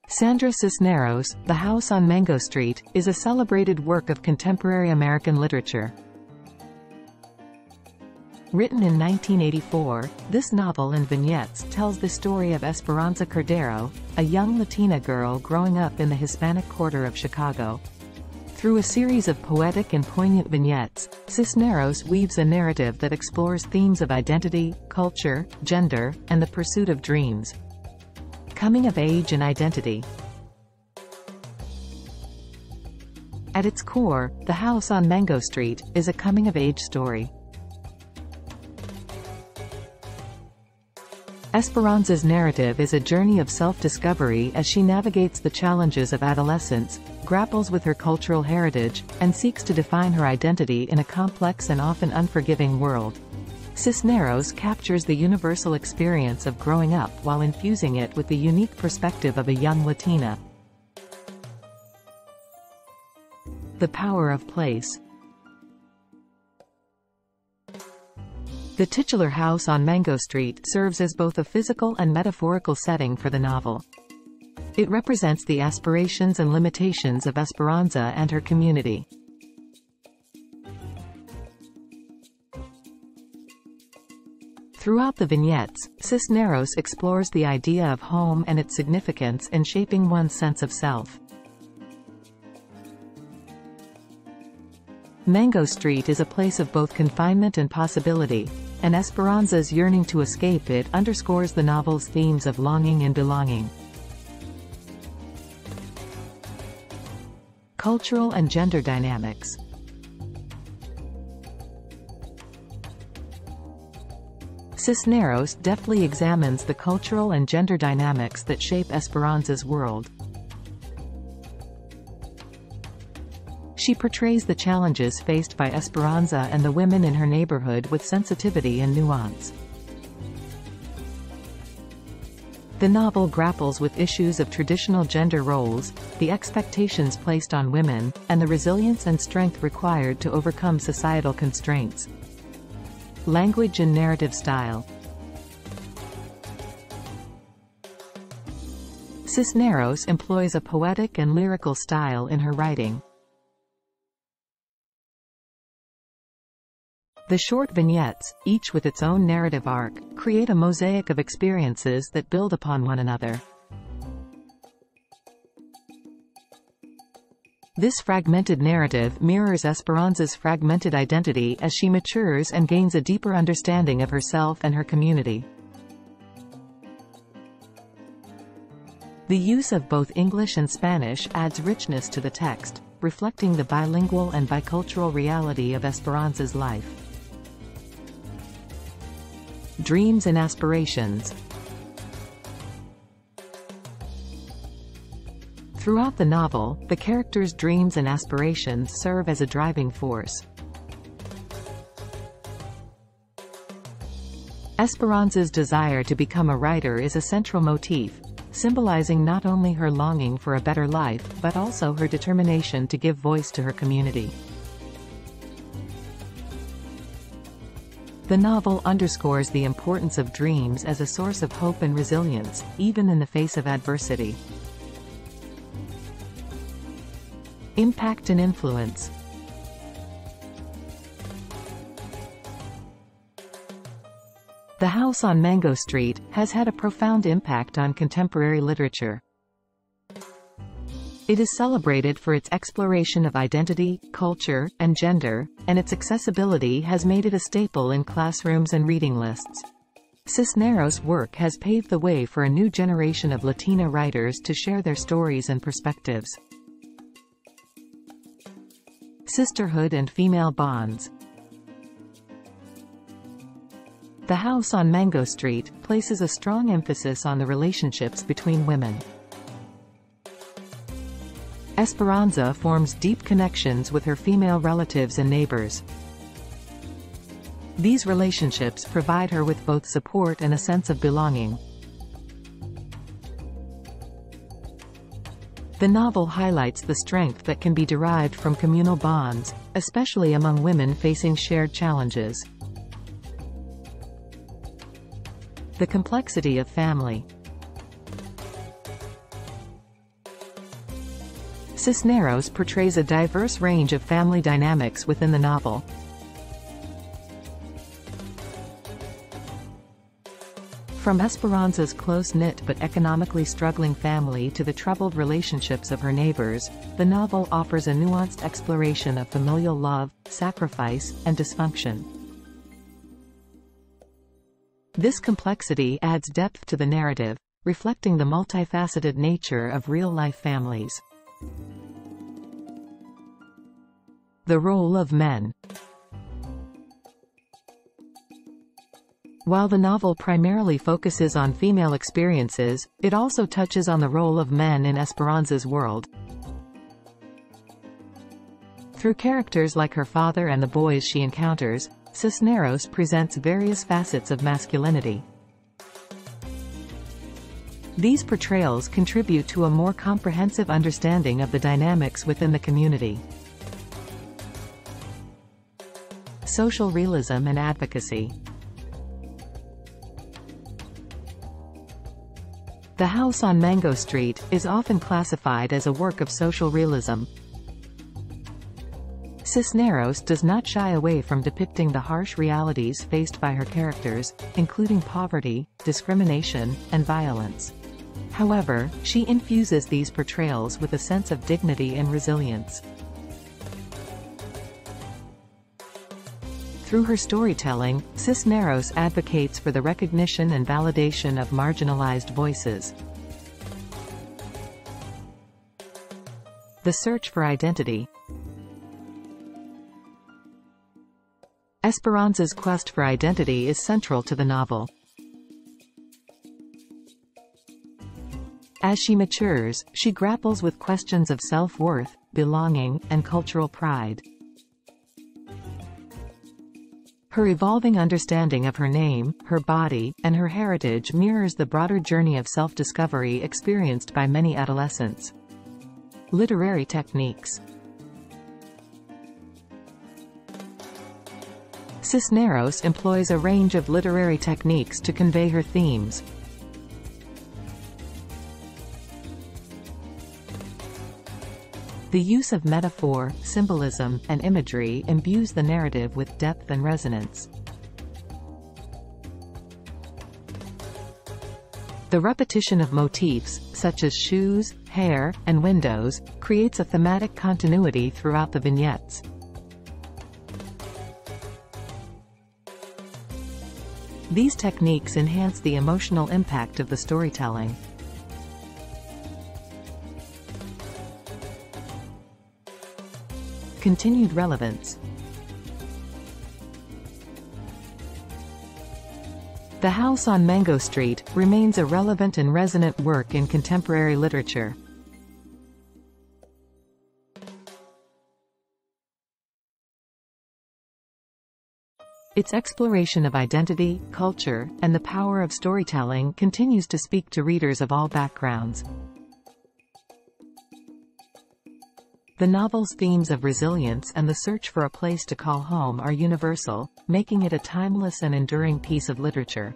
Sandra Cisneros The House on Mango Street is a celebrated work of contemporary American literature. Written in 1984, this novel in vignettes tells the story of Esperanza Cordero, a young Latina girl growing up in the Hispanic quarter of Chicago. Through a series of poetic and poignant vignettes, Cisneros weaves a narrative that explores themes of identity, culture, gender, and the pursuit of dreams. Coming of age and identity. At its core, The House on Mango Street is a coming-of-age story. Esperanza's narrative is a journey of self-discovery as she navigates the challenges of adolescence, grapples with her cultural heritage, and seeks to define her identity in a complex and often unforgiving world. Cisneros captures the universal experience of growing up while infusing it with the unique perspective of a young Latina. The power of place. The titular house on Mango Street serves as both a physical and metaphorical setting for the novel. It represents the aspirations and limitations of Esperanza and her community. Throughout the vignettes, Cisneros explores the idea of home and its significance in shaping one's sense of self. Mango Street is a place of both confinement and possibility, and Esperanza's yearning to escape it underscores the novel's themes of longing and belonging. Cultural and gender dynamics. Cisneros deftly examines the cultural and gender dynamics that shape Esperanza's world. She portrays the challenges faced by Esperanza and the women in her neighborhood with sensitivity and nuance. The novel grapples with issues of traditional gender roles, the expectations placed on women, and the resilience and strength required to overcome societal constraints. Language and narrative style. Cisneros employs a poetic and lyrical style in her writing. The short vignettes, each with its own narrative arc, create a mosaic of experiences that build upon one another. This fragmented narrative mirrors Esperanza's fragmented identity as she matures and gains a deeper understanding of herself and her community. The use of both English and Spanish adds richness to the text, reflecting the bilingual and bicultural reality of Esperanza's life. Dreams and aspirations. Throughout the novel, the character's dreams and aspirations serve as a driving force. Esperanza's desire to become a writer is a central motif, symbolizing not only her longing for a better life but also her determination to give voice to her community. The novel underscores the importance of dreams as a source of hope and resilience, even in the face of adversity. Impact and influence. The House on Mango Street has had a profound impact on contemporary literature. It is celebrated for its exploration of identity, culture, and gender, and its accessibility has made it a staple in classrooms and reading lists. Cisneros' work has paved the way for a new generation of Latina writers to share their stories and perspectives. Sisterhood and female bonds. The House on Mango Street places a strong emphasis on the relationships between women. Esperanza forms deep connections with her female relatives and neighbors. These relationships provide her with both support and a sense of belonging. The novel highlights the strength that can be derived from communal bonds, especially among women facing shared challenges. The complexity of family. Cisneros portrays a diverse range of family dynamics within the novel. From Esperanza's close-knit but economically struggling family to the troubled relationships of her neighbors, the novel offers a nuanced exploration of familial love, sacrifice, and dysfunction. This complexity adds depth to the narrative, reflecting the multifaceted nature of real-life families. The role of men. While the novel primarily focuses on female experiences, it also touches on the role of men in Esperanza's world. Through characters like her father and the boys she encounters, Cisneros presents various facets of masculinity. These portrayals contribute to a more comprehensive understanding of the dynamics within the community. Social realism and advocacy. The House on Mango Street is often classified as a work of social realism. Cisneros does not shy away from depicting the harsh realities faced by her characters, including poverty, discrimination, and violence. However, she infuses these portrayals with a sense of dignity and resilience. Through her storytelling, Cisneros advocates for the recognition and validation of marginalized voices. The search for identity. Esperanza's quest for identity is central to the novel. As she matures, she grapples with questions of self-worth, belonging, and cultural pride. Her evolving understanding of her name, her body, and her heritage mirrors the broader journey of self-discovery experienced by many adolescents. Literary techniques. Cisneros employs a range of literary techniques to convey her themes. The use of metaphor, symbolism, and imagery imbues the narrative with depth and resonance. The repetition of motifs, such as shoes, hair, and windows, creates a thematic continuity throughout the vignettes. These techniques enhance the emotional impact of the storytelling. Continued relevance. The House on Mango Street remains a relevant and resonant work in contemporary literature. Its exploration of identity, culture, and the power of storytelling continues to speak to readers of all backgrounds. The novel's themes of resilience and the search for a place to call home are universal, making it a timeless and enduring piece of literature.